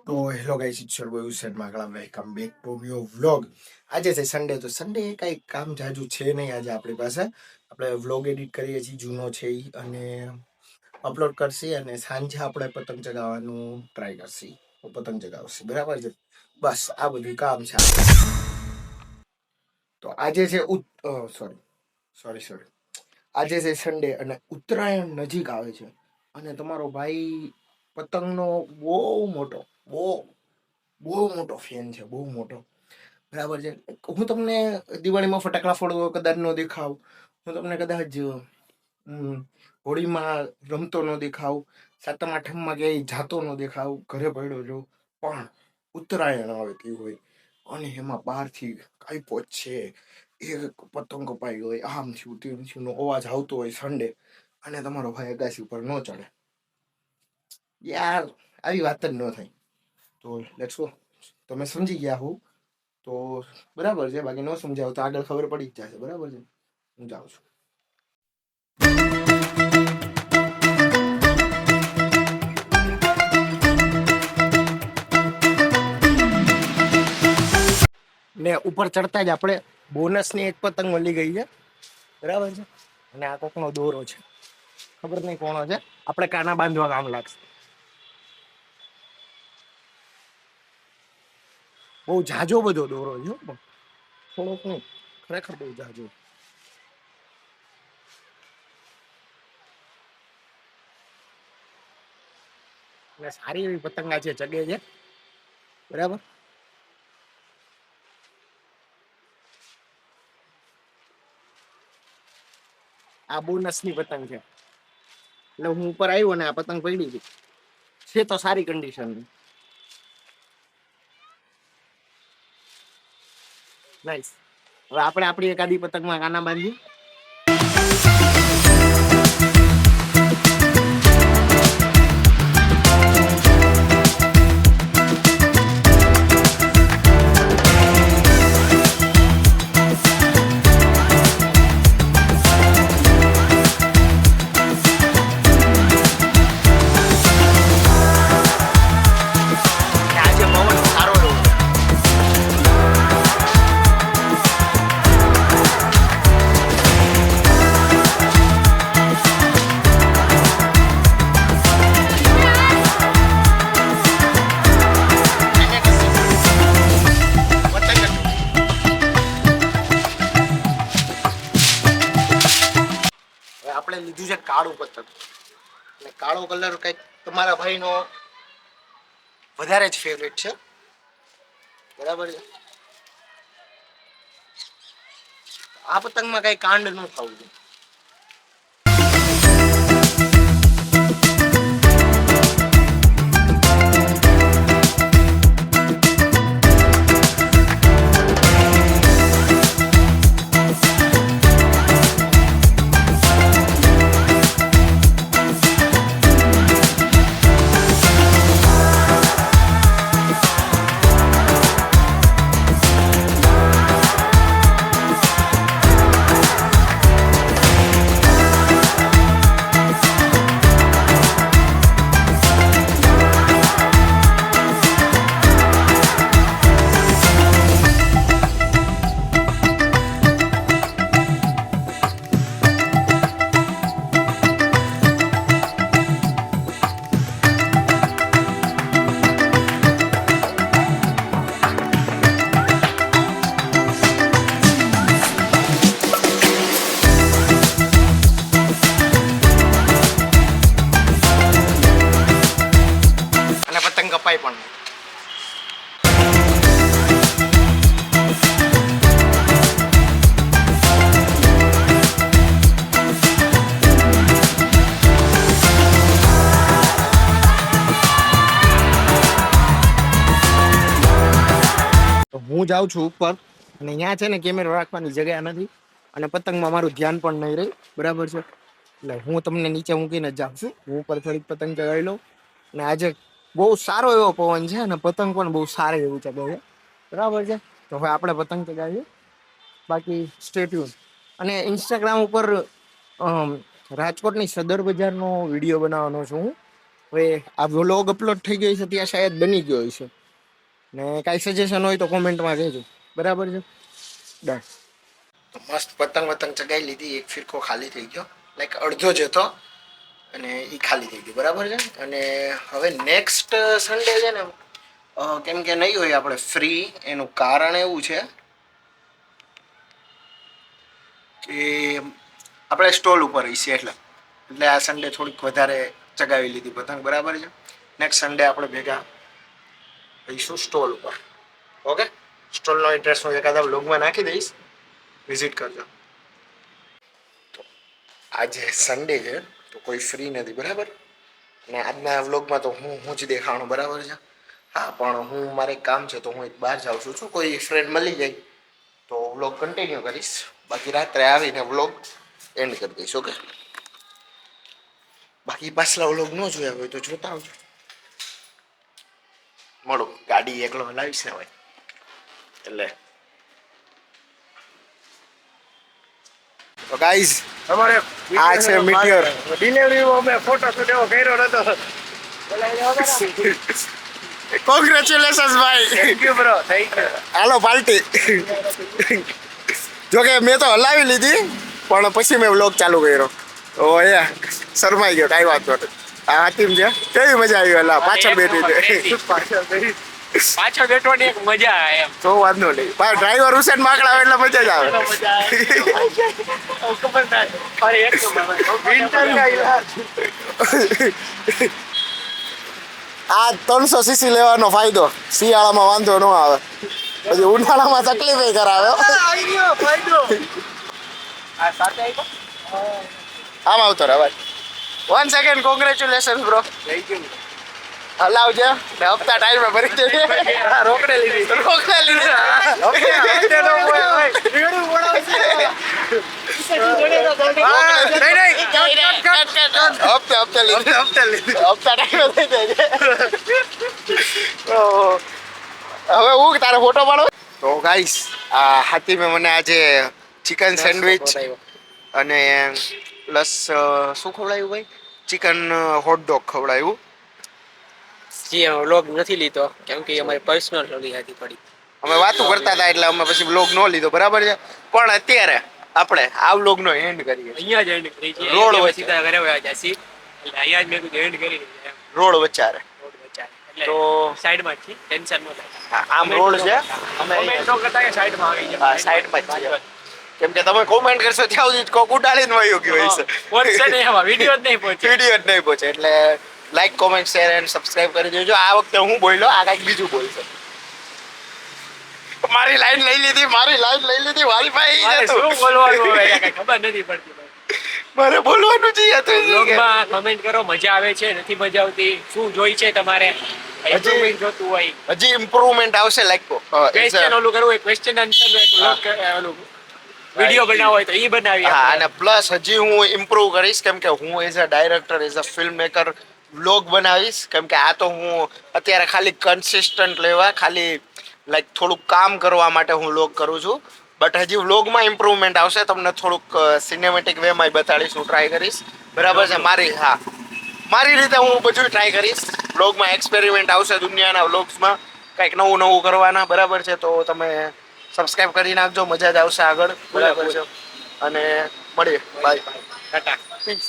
તો hello guys, it's your boy Hussain Magla. Welcome back to new vlog. આજે છે Sunday, તો સન્ડે કઈ કામ જાજુ છે નહીં આજે આપણી પાસે. આપણે વ્લોગ એડિટ કરીએ છીએ, જૂનો છે ઈ, અને અપલોડ કરશી, અને સાંજે આપણે પતંગ ચગાવવાનું ટ્રાય કરશી. પતંગ ચગાવશી, બરાબર છે. બસ આ બધું કામ છે. તો આજે છે સોરી આજે છે સન્ડે અને ઉત્તરાયણ નજીક આવે છે, અને તમારો ભાઈ પતંગનો બહુ બહુ મોટો ફેન છે, બહુ મોટો, બરાબર છે. હું તમને દિવાળીમાં ફટાકડા ફોડવો કદાચ ન દેખાવ, હું તમને કદાચ હોળીમાં રમતો ન દેખાવ, સાતમ આઠમમાં ક્યાંય જાતો ન દેખાવ, ઘરે પડ્યો છું, પણ ઉત્તરાયણ આવતી હોય અને એમાં બહારથી કાંઈ છે, એક પતંગ કપાઈ હોય, આમ થયું તેમ થયું નો અવાજ આવતો હોય સન્ડે, અને તમારો ભાઈ અગાસી ઉપર ન ચડે, યાર આવી વાત જ ન થાય. તો લેટ્સ ગો. તમે સમજી ગયા હું તો બરાબર છે, બાકી ન સમજાવ તો આગળ ખબર પડી જ જશે, બરાબર છે. હું જાઉં છું. ને ઉપર ચડતા જ આપણે બોનસની એક પતંગ મળી ગઈ છે, બરાબર છે. અને આ કોકનો દોરો છે, ખબર નહીં કોનો છે, આપણે કાના બાંધવા કામ લાગશે. બહુ જાજો બધો દોરો છે, પણ થોડોક નહીં, ખરેખર બહુ જાજો. અને સારી એવી પતંગા છે, ચગે છે, બરાબર. આ બોનસની પતંગ છે, એટલે હું ઉપર આવ્યો ને આ પતંગ પડી હતી, છે તો સારી કન્ડિશન. નાઈસ. હવે આપણે આપણી એકાદી પતંગમાં કાના બાંધીએ. આજે પવન સારો એવો છે. આપણે લીધું છે કાળું પતંગ, અને કાળો કલર કઈક તમારા ભાઈનો વધારે જ ફેવરેટ છે, બરાબર છે. આ પતંગમાં કઈ કાંડ ન થવું જોઈએ. કપાય પણ હું જાઉં છું ઉપર, અને અહીંયા છે ને કેમેરો રાખવાની જગ્યા નથી, અને પતંગમાં મારું ધ્યાન પણ નહીં રહે, બરાબર છે. એટલે હું તમને નીચે મૂકીને જ જાઉં છું. હું ઉપર થોડીક પતંગ ચગાવી લઉં, અને આજે બહુ સારો એવો પવન છે, અને પતંગ પણ બહુ સારી એવું ચગે છે, બરાબર છે. તો હવે આપણે પતંગ ચગાવીએ, બાકી સ્ટે ટ્યુન. અને ઇન્સ્ટાગ્રામ ઉપર રાજકોટની સદર બજારનો વિડીયો બનાવવાનો છું હું, હવે આ વ્લોગ અપલોડ થઈ ગયો છે ત્યાં શાયદ બની ગયો છે ને કાંઈ સજેશન હોય તો કોમેન્ટમાં કહેજો બરાબર છે ડન મસ્ત પતંગ વતંગ ચગાવી લીધી એક ફિરકો ખાલી થઈ ગયો લાઈક અડધો જ હતો અને એ ખાલી થઈ ગયું બરાબર છે અને હવે નેક્સ્ટ સન્ડે છે ને કેમ કે નહીં હોય આપણે ફ્રી એનું કારણ એવું છે કે આપણે સ્ટોલ ઉપર રહીશું એટલે આ સન્ડે થોડીક વધારે ચગાવી લીધી પતંગ બરાબર છે નેક્સ્ટ સન્ડે આપણે ભેગા રહીશું સ્ટોલ ઉપર ઓકે સ્ટોલનો એડ્રેસ હું એકાદા બ્લોગમાં નાખી દઈશ વિઝિટ કરજો તો આજે સન્ડે છે તો કોઈ ફ્રી નથી બરાબર અને આજના વ્લોગમાં તો હું જ દેખાણું બરાબર છે હા પણ હું મારે કામ છે તો હું એક બહાર જાઉં છું કોઈ ફ્રેન્ડ મળી જાય તો વ્લોગ કન્ટિન્યુ કરીશ બાકી રાત્રે આવીને વ્લોગ એન્ડ કરી દઈશ ઓકે બાકી પાછલા વ્લોગ ન જોયા હોય તો જોતા આવજો મળો ગાડી એકલો હલાવીશ ને ભાઈ એટલે તો ગાઈઝ અમારે આ છે મીટિયોર ડિલિવરીમાં અમે ફોટોશૂટ એવો કર્યો નતો. કોંગ્રેચ્યુલેશન્સ ભાઈ thank you bro, thank you. Hello party જોકે મેં તો હલાવી લીધી પણ પછી મેં વ્લોગ ચાલુ કર્યો ઓ યા શરમાઈ ગયો કાંઈ વાત નથી આ હાતીમ છે કેવી મજા આવી હલા પાછળ બેઠી છે પાછળ બેઠવાની એક મજા આવે એમ. તો વાંધો નહીં પણ ડ્રાઈવર હુસેન માકડા આવે એટલે મજા જ આવે મજા આવે. ખબર ના અરે એક વિન્ટરના ઇલાજ. આ 300 સીસી લેવાનો ફાયદો શિયાળામાં વાંધો ન આવે પછી ઉનાળામાં તકલીફ કરાવે આવી ગયો ફાયદો. આ સાથે આવી આમ આવતો રે ભાઈ 1 સેકન્ડ કોંગ્રેચ્યુલેશન બ્રો થઈ ગયું. હલાવજે ને હપ્તા ટાઈમે ભરી દેજે રોકડે લીધી. રોકડા લીધા હપ્તે લીધી હપ્તા ટાઈમે થઈ જાય હવે હું તારો ફોટો પાડો તો ગાઈસ આ હાથીમે મને આજે ચિકન સેન્ડવિચ અને પ્લસ શું ખવડાવ્યું ભાઈ ચિકન હોટડોગ ખવડાવ્યું વ્લોગ નથી લીધો કેમ કે અમારી પર્સનલ સ્ટોરી હતી થોડી. અમે વાતો કરતા હતા એટલે અમે પછી વ્લોગ ન લીધો બરાબર છે પણ અત્યારે આપણે આ વ્લોગ નો એન્ડ કરીએ અહીંયા જ એન્ડ કરી છે. રોડ એટલે વચ્ચે. સીધા ઘરે વયા જાસી. એટલે અહીંયા જ મેં કીધું એન્ડ કરી દઈએ એમ. રોડ વચ્ચારે રોડ વચ્ચે. એટલે તો સાઈડમાં જ છે, ટેન્શન ન થાય. આમ રોડ છે અમે કમેન્ટ ન કરતા કે સાઈડમાં આવી જાય. હા સાઈડમાં જ છીએ કેમ કે તમે કોમેન્ટ કરશો ત્યાં સુધી કોક ઉડાડીને વયો ગયો હશે પહોંચશે નહીં એમાં, વિડીયો જ નહીં પહોંચે. વિડીયો જ નહીં પહોંચે એટલે like comment share and subscribe કરી દેજો આ વખતે હું બોલ્યો આ કંઈક બીજું બોલશે મારી લાઈન લઈ લીધી મારી મારે શું બોલવાનું હવે યાર, કાંઈ ખબર નથી પડતી ભાઈ. મારે બોલવાનું જ હતું બ્લોગમાં કમેન્ટ કરો, મજા આવે છે નથી મજા આવતી, શું જોઈ છે તમારે, improvement જોતું હોય, હજી ઇમ્પ્રુવમેન્ટ આવશે લાઈક ક્વેશ્ચન ઓલું કરવું હોય, ક્વેશ્ચન આન્સર નો એક vlog ઓલું વિડીયો બનાવવો હોય તો ઈ બનાવી હા આપણે. અને પ્લસ હજી હું ઇમ્પ્રૂવ કરીશ કેમ કે હું as a director as a film maker vlog બનાવીશ કેમ કે આ તો હું અત્યારે ખાલી કન્સિસ્ટન્ટ લેવા ખાલી લાઈક થોડુંક કામ કરવા માટે હું વ્લોગ કરું છું બટ હજી વ્લોગમાં ઇમ્પ્રુવમેન્ટ આવશે તમને થોડુંક સિનેમેટિક વેમાં બતાડીશ હું ટ્રાય કરીશ બરાબર છે મારી રીતે હું બધું ટ્રાય કરીશ વ્લોગમાં એક્સપેરિમેન્ટ આવશે દુનિયાના વ્લોગ્સમાં કંઈક નવું કરવાના બરાબર છે તો તમે સબસ્ક્રાઇબ કરી નાખજો મજા જ આવશે આગળ બરાબર છે અને મળીએ બાય ટાટા. પીસ